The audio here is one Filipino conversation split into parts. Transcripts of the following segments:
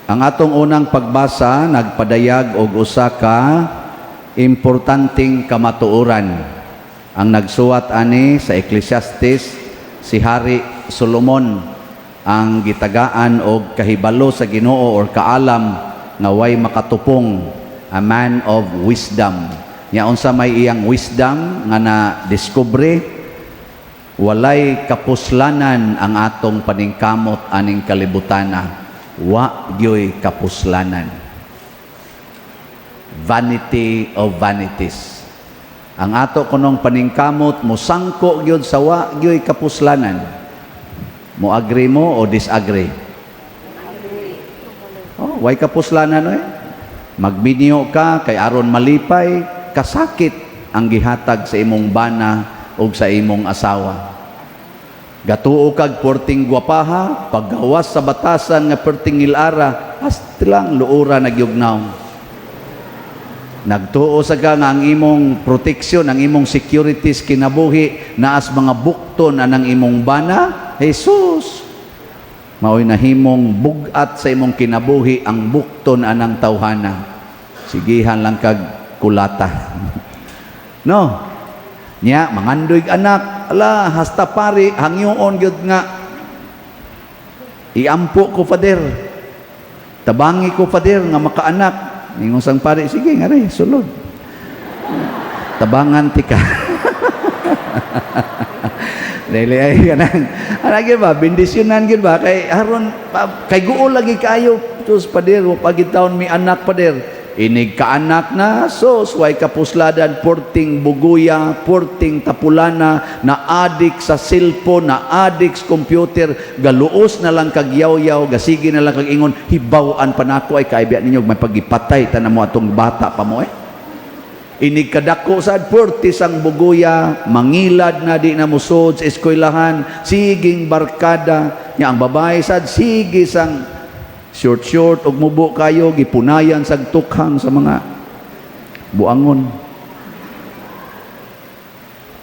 Ang atong unang pagbasa nagpadayag og usa ka importanteng kamatuoran. Ang nagsuwat ani sa Ecclesiastes si Hari Solomon, ang gitagaan og kahibalo sa Ginoo or kaalam nga way makatupong, a man of wisdom. Nya unsa may iyang wisdom nga na-discovery, walay kapuslanan ang atong paningkamot aning kalibutana. Wa gyoy kapuslanan. Vanity of vanities. Ang ato kunong paningkamot musangko gyud sa wa gyoy kapuslanan. Mo agree mo o disagree? Oh, way kapuslanan Magbinyo ka kay aron malipay, kasakit ang gihatag sa imong bana o sa imong asawa. Gatuo kag porting gwapaha, paggawas sa batasan nga perting ilara, hastilang luura nagyugnaw. Nagtuo sa ka nga ang imong proteksyon, ang imong securities kinabuhi, naas mga bukton anang imong bana, Jesus! Mao'y nahimong bugat sa imong kinabuhi ang bukton anang tawhana. Sigihan lang kag kulata. No? Nya, mangandoy anak, ala, hasta pari, hangyoon gyud nga, iampo ko fader, tabangi ko fader nga makaanak. Ningon sang pari, sige nga rin, sulod. Tabangan tika. Dili ay kanang, gyud ba, bendisyonan gyud ba, kay haron, kay guo lagi kayo, sus pader, pagitaon mi anak pader. Inig kaanak na, sos, way kapusladan, porting buguya, porting tapulana, na adik sa cellphone, na adik sa computer, galuos na lang kag yaw-yaw, gasigi na lang kag ingon, hibawaan pa na ako, ay kaibya ninyo, may pagipatay, tanan mo atong bata pa mo Inig kadako sad, porti sang buguya, mangilad na di na musod sa eskwelahan, siging barkada, niya ang babae sad, sige sang short og mubo kayo gipunayan sa tukhang sa mga buangon.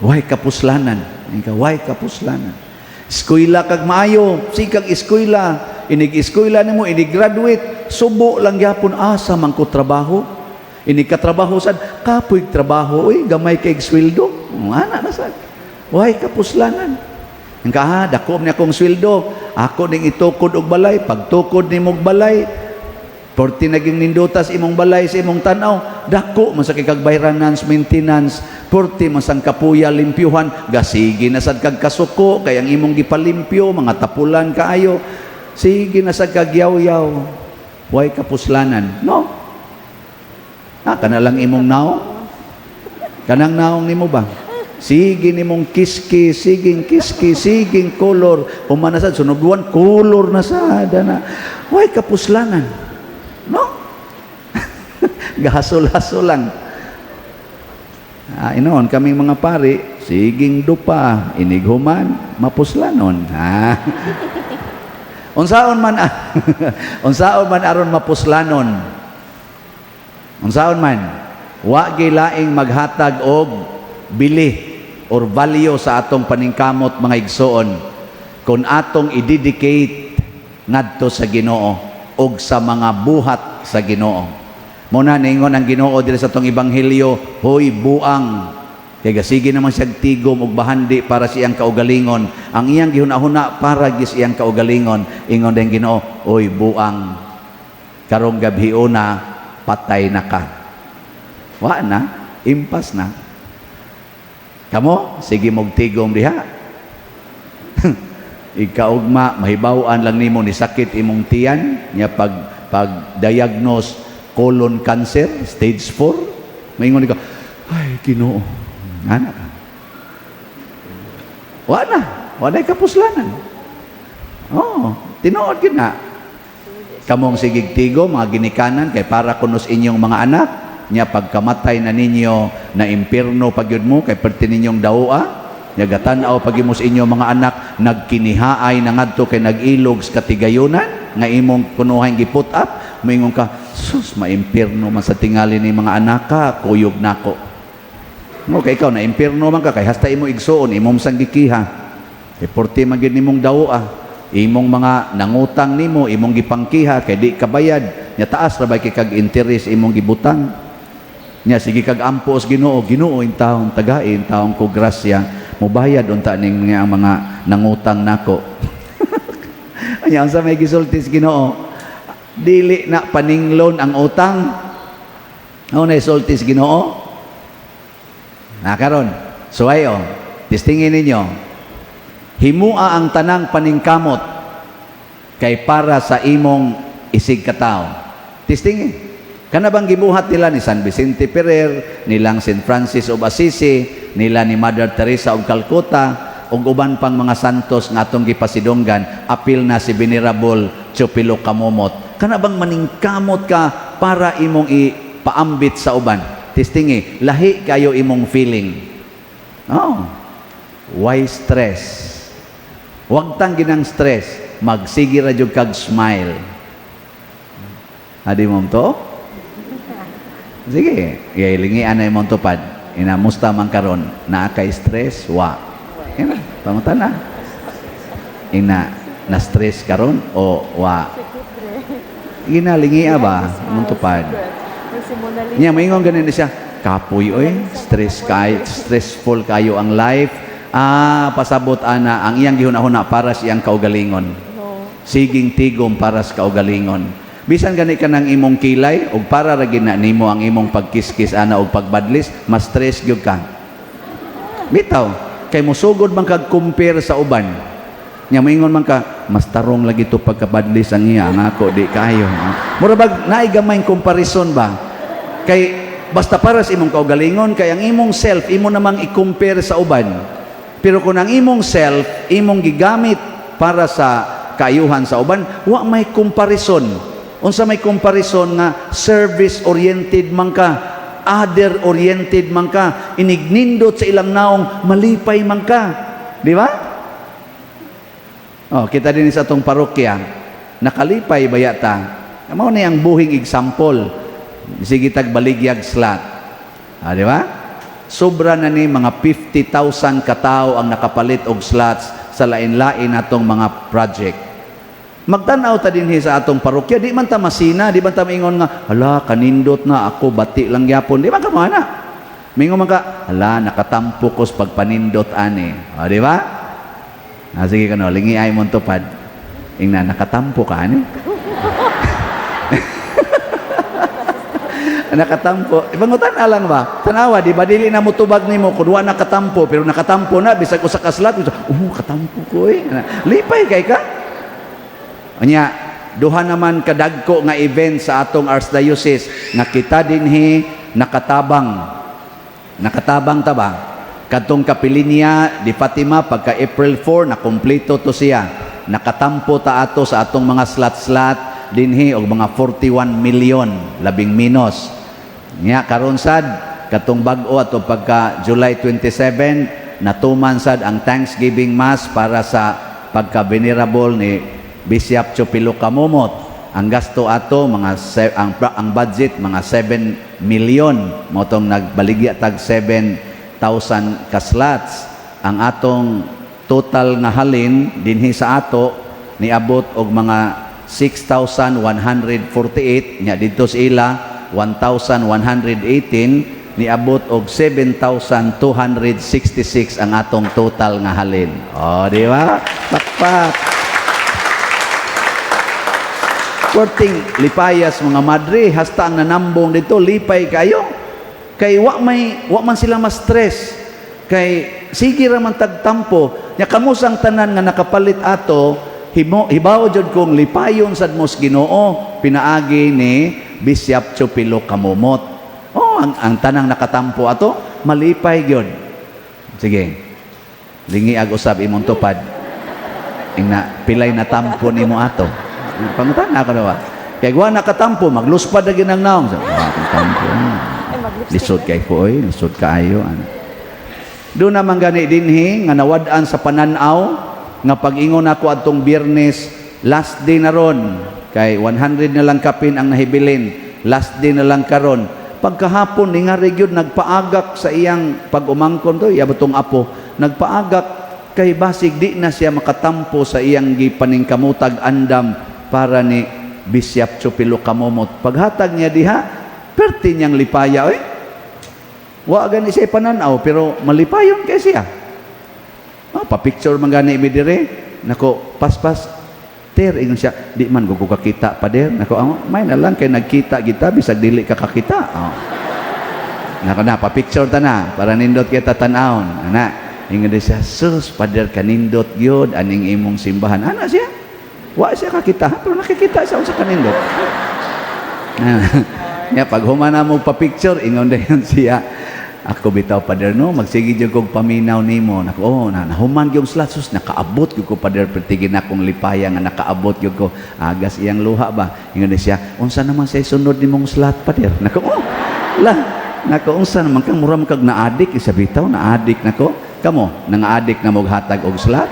Way kapuslanan, way kapuslanan. Eskwela kag maayo, sikag eskwela, inig eskwela nimo, inig graduate, subo lang gyapon asa man ko trabaho. Inig ka trabaho sad, kapoy trabaho, gamay kay sweldo. Ana na sad. Way kapuslanan. Nga dako niya kong sweldo, ako ning itukod og balay, pagtukod nimo og balay, porti naging nindutas imong balay sa imong tanaw, dako man sa kagbayranan maintenance, porti man sang kapuya limpyuhan, gasigi na sad kag kasuko kay ang imong gipalimpyo, mga tapulan kaayo, sige na sad kag yaw-yaw. Way kapuslanan, no? Kana lang imong naong, kanang naong nimo ba? Sige nimong kiski, siging kiski, siging kolor. Pumanasad, sunuduan, kolor na sad na. Way kapuslanan. No? Gahasol-hasol lang. Inoon, kaming mga pari, siging dupa, inighuman, mapuslanon. Unsaon man, unsaon man aron mapuslanon. Unsaon man, wa gilaing maghatag og bili or value sa atong paningkamot mga igsoon kung atong i-dedicate ngadto sa Ginoo og sa mga buhat sa Ginoo. Muna ningon ang Ginoo diri sa atong ebanghelyo, hoy buang, kay gasigi naman siya tigom og bahandi para sa iyang kaugalingon. Ang iyang gihuna-huna para gis iyang kaugalingon. Ingon din Ginoo, hoy buang, karong gabhiuna patay na ka. Wa na, impas na. Kamo, sige mong tigom diha. Ikaugma, mahibawan lang nimo ni sakit imong tiyan, niya pag-diagnose colon cancer, stage 4. Maingon ka, ay, Ginoo, anak ka. Wala kapuslanan. Tinuod yun na. Kamong sigig tigom, mga ginikanan, kay para kunos inyong mga anak, nya pagkamatay na ninyo na impierno pagyud mo kay perti ninyong dawa, nya gatan-aw pagyud sa inyo mga anak nagkinihaay na ngadto kay nag-ilog sa katigayunan nga imong kunuhay giput up, moingon ka, sus, maimpierno man sa tingali ni mga anak ka, kuyog nako. Mo kay ikaw na impierno man ka kay hasta imo igsuon imong sang gikiha. Kay porti man gyud nimong dawa, Imong mga nangutang nimo, imong gipangkiha kay di kabayad, nya taas ra bay kay kag interes imong gibutang. Nya sige kag ampos Ginoo, Ginoo in taong tagain, taong ko grasya, mobayad unta ning mga nangutang nako. Anya sa may gisultis Ginoo, dili na paninglon ang utang. Ano na isultis Ginoo? Karon, suwayo, tistingin ninyo. Himua ang tanang paningkamot kay para sa imong isig katao. Tistingin. Kana bang gibuhat nila ni San Vicente Ferrer, nilang St. Francis of Assisi, nila ni Mother Teresa of Calcutta, ug uban pang mga santos nga atong gipasidunggan, apil na si Venerable Chupilo Kamumot. Kana bang maningkamot ka para imong ipaambit sa uban? Tistingi, lahi kayo imong feeling. Oh, why stress? Huwag tang ginang stress, magsige ra jud kag smile. Adi mo to? Sige, lingian na imong tupad. Inamusta man karon, naa kay stress, wa. Ina, pamutan na. Na stress karon o wa. Ginalingia ba imong tupad? Nya maingon ganin siya, kapoy oy, stressful kayo ang life. Pasabot ana ang iyang gihuna-huna para sa iyang kaugalingon. Siging tigom para sa kaugalingon. Bisan gani ka ng imong kilay ug para ra gid na nimo ang imong pagkiskis ana og pagbadlis, mas stress gyud ka. Bitaw, kay musugod man kag compare sa uban. Nya moingon man ka, mas tarong lagi to pagkabadlis ang iya ngako di kayo. Mura bag naay gamay comparison ba? Kay basta para sa imong kaugalingon, kay ang imong self imo namang i-compare sa uban. Pero kung ang imong self, imong gigamit para sa kaayuhan sa uban, wa may comparison. Unsa may comparison nga service-oriented man ka, other-oriented man ka, inignindot sa ilang naong, malipay man ka. Di ba? Oh, kita din sa atong parokya, nakalipay ba yata? Mao na ang buhing example. Sige tag baligyag slot. Di ba? Sobra na ni mga 50,000 katao ang nakapalit og slots sa lain-lain atong mga project. Magtanaw ta dinhi sa atong parokya, di man ta masina, di man ta maingon nga, hala, kanindot na ako, bati lang yapon. Di man ka mana? Maingon man ka, hala, nakatampo ko sa pagpanindot ani. O, di ba? Sige ka no, lingi ay mong tupad. Ingna, nakatampo ka ani? Nakatampo. Ibangutan na lang ba? Tanawa, di ba? Dili na mo tubag ni mo. Kung wala nakatampo, pero nakatampo na, bisag ko sa kaslat, katampo ko eh. Lipay kay ka. Anya, duha naman kadagko nga event sa atong Archdiocese, nga kita dinhi nakatabang. Nakatabang ta ba? Kadtong Kapilinya di Fatima, pagka April 4, nakumpleto to siya. Nakatampo ta ato sa atong mga slot-slot, dinhi og mga 41 million, labing minos. Nya karon sad katong bag-o ato pagka July 27 natuman sad ang Thanksgiving Mass para sa pagka-venerable ni Bishop Chupilo Kamumot. Ang gasto ato ang budget mga 7 million mo tong nagbaligya tag 7,000 ka slots. Ang atong total nga halin dinhi sa ato niabot og mga 6,148 nya dito sa ila 1,118 niabot og 7,266 ang atong total nga halin. Di ba? Pakpak. Korting lipayas mga madre, hasta ang nanambong dito, lipay kayo. Kay wa man sila ma-stress. Kay sige ra man tagtampo. Nya kamusang tanan nga nakapalit ato, hibaw jud kong lipayon sad mos Ginoo pinaagi ni Bishop Chupilo Kamumot. Ang tanang nakatampo ato, malipay gyud. Sige. Lingi ag usab imong tupad. Ingna pilay na tampo nimo ato. Pangutan ako na ba? Kaya wa nakatampo, magluspad na ginang naong. Tampo. Lisod kay po, lisod kaayo. Doon naman gani dinhi, nga nawad-an sa pananaw, nga pag-ingon ako atong Biyernes, last day na ron. Kay 100 na lang kapin ang nahibilin. Last day na lang karon. Pagkahapon, ni nga yun, nagpaagak sa iyang pag-umangkon to, yabotong apo, nagpaagak, kay basig di na siya makatampo sa iyang gipaningkamutag andam para ni Bishop Chupilo Kamomot. Paghatag niya diha, perti niyang lipaya, wa gani siya pananaw, pero malipayon kay siya. Pa-picture man gani ibidire, nako, paspas, ter, ingon siya, di man ko kakita pa der. Nako, may na lang kay nagkita kita, bisag dili ka kakita. Nako na, pa-picture ta na, para nindot kita tanawon. Ingon siya, sus, pader kanindot gyud aning imong simbahan. Ana siya? Wa siya kakita, pero nakikita siya sa kanindot. Ya, pag humana mo pa-picture, ingon dayon siya, ako bitaw pader no, magsige jud kog paminaw nimo. Nako, nahuman gyud slat, sus, nakaabot gyud ko pader, pertigin akong lipaya nga nakaabot gyud ko. Agas iyang luha ba? Ingon siya, unsa naman say sunod nimong slat pader? Nako, nako, unsa naman kang mura kag naadik, isa bitaw naadik nako. Kamo, nang-adik na maghatag og slat?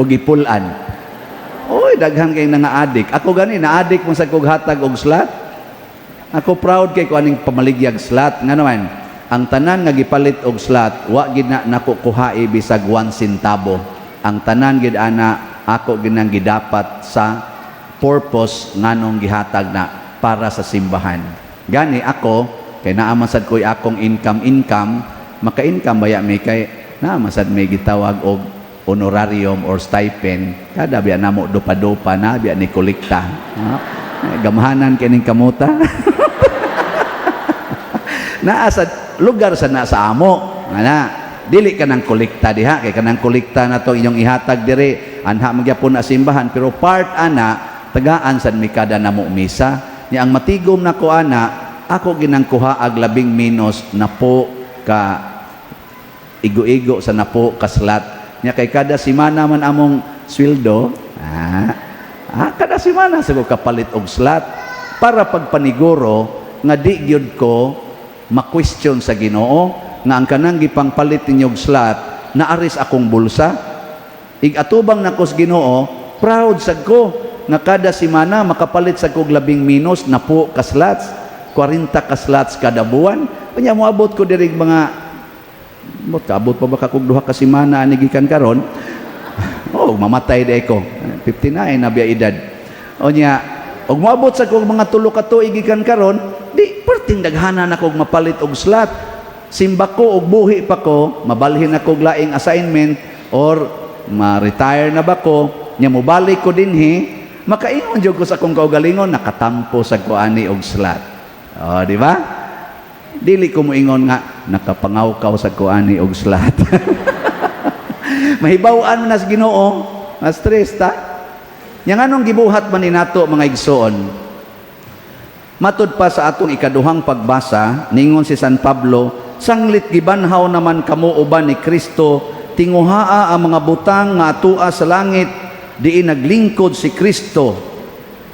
O gipulan? Oy, daghan kay nang-adik. Ako gani, naadik mo sa kog hatag og slat? Ako proud kay ko aning pamaligyag slat. Nga naman, ang tanan nga gipalit og slat, wa gid na nakukuhai bisag 1 centavo. Ang tanan gid ana, ako ginang gidapat sa purpose nganong gihatag na para sa simbahan. Gani ako, kay naamasad ko'y akong income, maka-income baya may kay na masad may gitawag og honorarium or stipend kada biya namo dupa-dupa na biya ni kolekta. Gamhanan kining kamuta. Naa sa lugar sa nasa amo ana dili ka nang kolekta diha kay kanang kolekta na to inyong ihatag diri anha magyapon na simbahan, pero part ana tagaan sad mi kada namo misa ni ang matigom nako ana ako ginang kuhaag 10 na po ka igo-igo sa napo kaslat nya kay kada semana man among sweldo kada semana siguro kapalit og slat para pagpaniguro nga di gyud ko ma-question sa Ginoo nga ang kanang gipangpalit ninyo og slat naaris akong bulsa igatubang nako sa Ginoo proud sad ko nga kada semana makapalit sa kog 10 na po kaslats 40 kaslats kada buwan unya moabot ko diri mga kaabot pa ba kakog 2 ka semana ani gikan karon? Mamatay di ko. 59 na biya edad. Onya, og moabot sa kog mga 3 ka tuig gikan karon, di perting daghanan ako mapalit og slat. Simba ko og buhi pa ko, mabalhin ako og laing assignment or ma-retire na ba ko, nya mobalik ko dinhi, makaingon jud ko sa akong kaugalingon nakatampo sa ko ani og slat. Di ba? Dili ko moingon nga nakapangaw-kaw sa kuani og slat. Mahibaw-an man nas Ginoo, na stress ta. Yang anong gibuhat man ni nato mga igsoon. Matud pa sa atong ikaduhang pagbasa, ningon si San Pablo, sanglit gibanhaw naman kamo uban ni Kristo, tinguhaa ang mga butang nga atua sa langit, diin naglingkod si Kristo.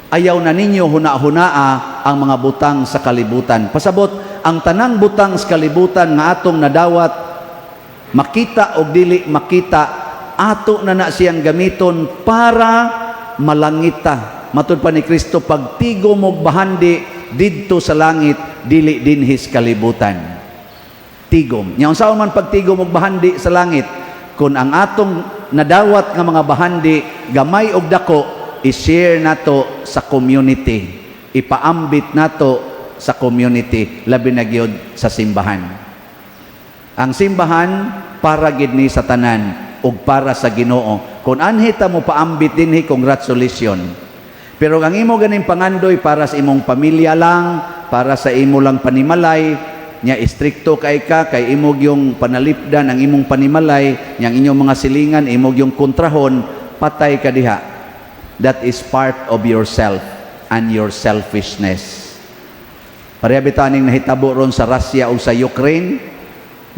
Ayaw na ninyo huna-hunaa ang mga butang sa kalibutan. Pasabot, ang tanang butang sa kalibutan nga atong nadawat, makita o dili makita, ato na siyang gamiton para malangita. Matud pa ni Kristo, pagtigo mo bahandi didto sa langit, dili dinhis kalibutan. Tigom. Nya unsaon man pagtigo mo bahandi sa langit? Kung ang atong nadawat nga mga bahandi, gamay og dako, i-share nato sa community. Ipaambit nato sa community, labi na gyud sa simbahan. Ang simbahan para gid ni sa tanan ug para sa Ginoo. Kung anhita mo paambit dinhi, congratulations. Pero ang imo ganing pangandoy para sa imong pamilya lang, para sa imo lang panimalay, nya istrikto kay ka kay imo yung panalipdan ang imong panimalay, yang inyong mga silingan imo yung kontrahon, patay ka diha. That is part of yourself and your selfishness. Pareha bitaning nahitabo ron sa Russia o sa Ukraine.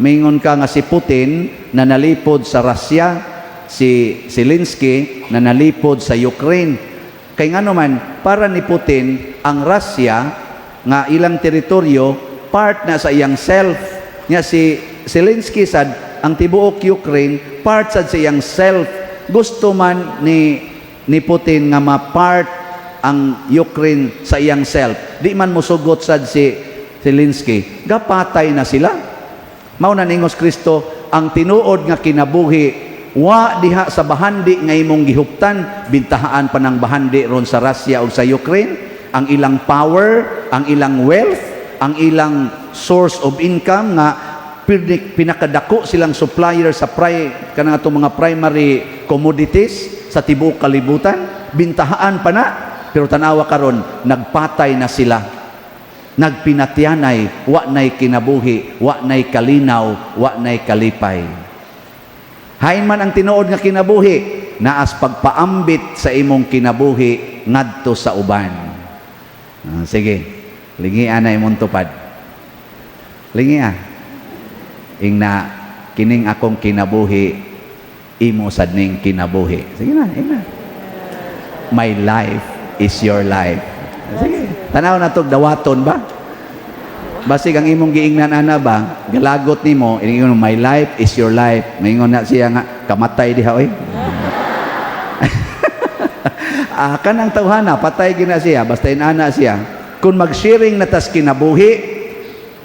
Mingon ka nga si Putin na nalipod sa Russia, si Zelensky na nalipod sa Ukraine. Kay nga naman, para ni Putin, ang Russia nga ilang teritoryo, part na sa iyang self. Nga si Zelensky sad, ang tibuok Ukraine, part sad sa iyang self. Gusto man ni Putin nga ma-part ang Ukraine sa iyang self. Di man musugot sad si Zelensky. Gapatay na sila. Mao na ningos Kristo, ang tinuod nga kinabuhi wa diha sa bahandi nga imong gihuptan, bintahaan pa ng bahandi ron sa Russia o sa Ukraine, ang ilang power, ang ilang wealth, ang ilang source of income nga pinakadako silang supplier sa kanang atong mga primary commodities sa tibuok kalibutan, bintahaan pa na, pero tanawa karon nagpatay na sila, nagpinatyanay, wa nay kinabuhi, wa nay kalinaw, wa nay kalipay. Hain man ang tinuod nga kinabuhi, naas pagpaambit sa imong kinabuhi ngadto sa uban. Sige, lingian na imong tupad. Lingian. Ingna kining akong kinabuhi, imo sad ning kinabuhi. Sige na, ina. My life is your life. Sige. Tanaw na to dawaton ba? Basig ang imong giingnan ana ba, galagot nimo, ingon my life is your life. Maingon na siya nga kamatay diha oy. Kanang tawhana patay gina siya basta inana siya. Kung mag-sharing na tas kinabuhi,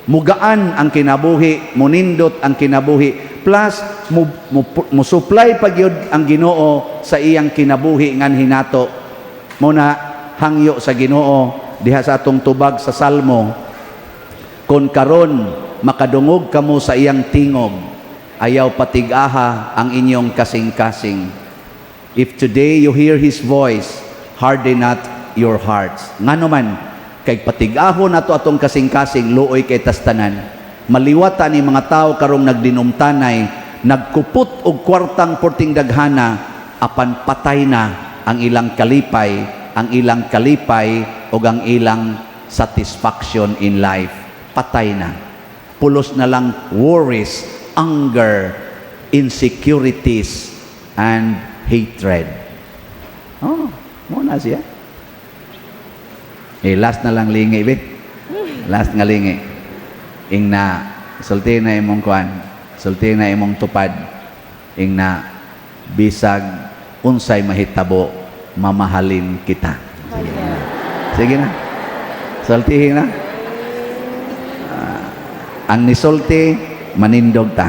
mugaan ang kinabuhi, munindot ang kinabuhi, plus mo supply pagyud ang Ginoo sa iyang kinabuhi ngan hinato. Muna hangyo sa Ginoo diha sa atong tubag sa Salmo, kon karon makadungog kamo sa iyang tingog, ayaw patig-aha ang inyong kasing-kasing. If today you hear His voice, harden not your hearts. Ngano man, kay patig-aho nato atong kasing-kasing, luoy kay tastanan. Maliwata ni mga tao karong nagdinumtanay, nagkupot og kwartang porting daghana, apan patay na ang ilang kalipay, ug ang ilang satisfaction in life. Patay na. Pulos na lang worries, anger, insecurities, and hatred. Oh, muna siya. Last na lang lingi, be. Last nga lingi. Ingna, sulti na imong kuan, sulti na imong tupad. Ingna, bisag, unsay mahitabo, mamahalin kita. Sige na. Sige na. Sultihin na. Ang nisulti, manindog ta.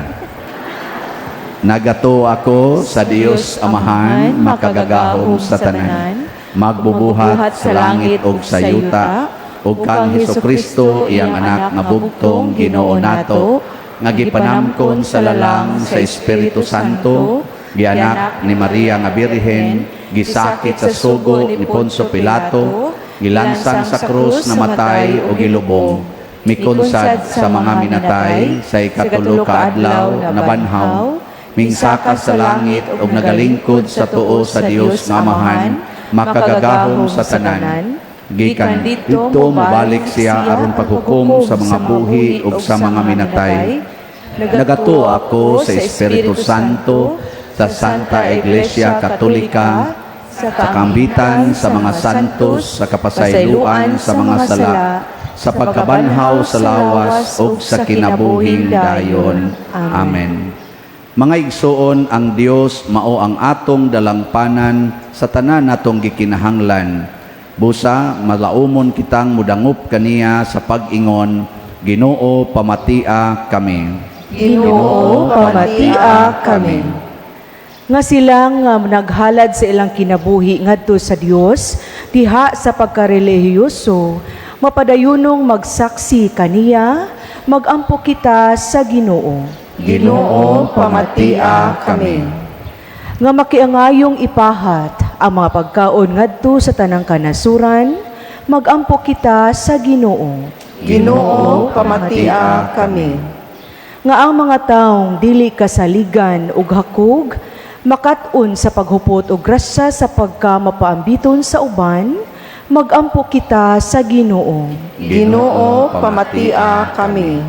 Nagato ako sa Dios Amahan, makagagahom sa tanan, magbubuhat sa langit ug sa yuta, ug kang Hesukristo iyang anak nga bugtong Ginoo nato, nga gipanamkon sa lalang sa Espiritu Santo, gianak ni Maria nga Birhen, gisakit sa sugo ni Poncio Pilato, gilansang sa krus na matay o gilubong, mikunsad sa mga minatay sa ikatulo ka adlaw na banhaw, mingsaka sa langit ug nagalingkod sa tuo sa Dios nga Amahan, makagagahom sa tanan. Gikan dito mabalik siya aron paghukom sa mga buhi ug sa mga minatay. Nagato ako sa Espiritu Santo, sa Santa Iglesia Katolika, sa kambitan sa mga santos, sa kapasayloan sa mga sala, sa pagkabanhaw sa lawas ug sa kinabuhing dayon. Amen. Mga igsoon, ang Dios mao ang atong dalangpanan sa tanan natong gikinahanglan. Busa malaumon kitang mudangop kaniya sa pag-ingon, Ginoo pamatia kami. Ginoo pamatia kami. Nga silang naghalad sa ilang kinabuhi ngadto sa Dios diha sa pagkarelihiyoso, mapadayunong magsaksi kaniya, magampo kita sa Ginoo. Ginoo pamatia kami. Nga makiangayong ipahat ang mga pagkaon ngadto sa tanang kanasuran, magampo kita sa Ginoo. Ginoo pamatia kami. Nga ang mga taong dili kasaligan ug hakog, makat-on sa paghupot og grasya sa pagkamapaambiton sa uban, magampo kita sa Ginoo. Ginoo pamatia kami.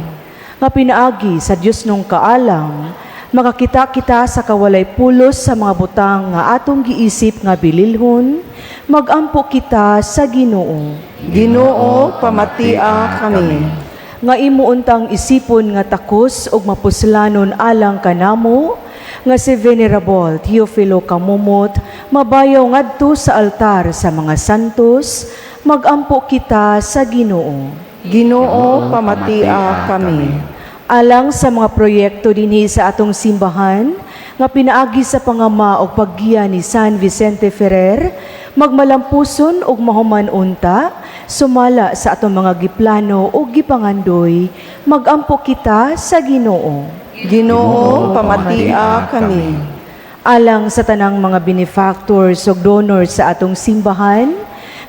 Nga pinaagi sa Dios nung kaalam, makakita kita sa kawalay pulos sa mga butang nga atong giisip nga bililhon, magampo kita sa Ginoo. Ginoo pamatia kami. Nga imuuntang isipon nga takos ug mapuslanon alang kanamo, nga si Venerable Teofilo Kamumot, mabayaw ngadto sa altar sa mga santos, magampo kita sa Ginoo. Ginoo pamatia kami. Alang sa mga proyekto dinhi sa atong simbahan, nga pinaagi sa pangama o paggiya ni San Vicente Ferrer, magmalampuson og mahuman unta, sumala sa atong mga giplano o gipangandoy, magampo kita sa Ginoo. Ginoo, pamatia kami. Alang sa tanang mga benefactors o donors sa atong simbahan,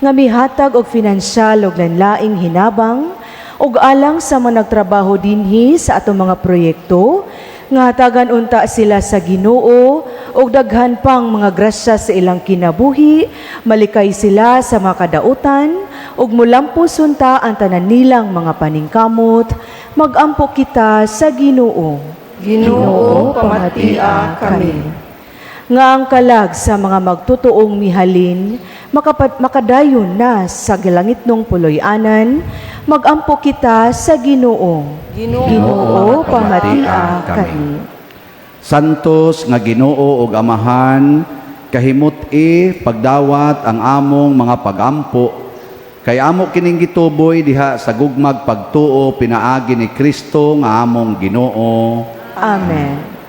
nga mihatag og finansyal og lanlaing hinabang, ug alang sa mga nagtrabaho dinhi sa atong mga proyekto, nga hatagan unta sila sa Ginoo ug daghan pang mga grasya sa ilang kinabuhi, malikay sila sa mga kadautan ug mulampos unta ang tanan nilang mga paningkamot, magampo kita sa Ginoo. Ginoo, pamatia kami. Nga ang kalag sa mga magtutuong mihalin, makadayon na sa gilangitnong puloy-anan, magampo kita sa Ginoo. Ginoo, pamatia kami. Santos nga Ginoo ug Amahan, kahimut-i pagdawat ang among mga pagampo, kay amo kining gituboy diha sa gugmag pagtuo pinaagi ni Kristo nga among Ginoo. Amen.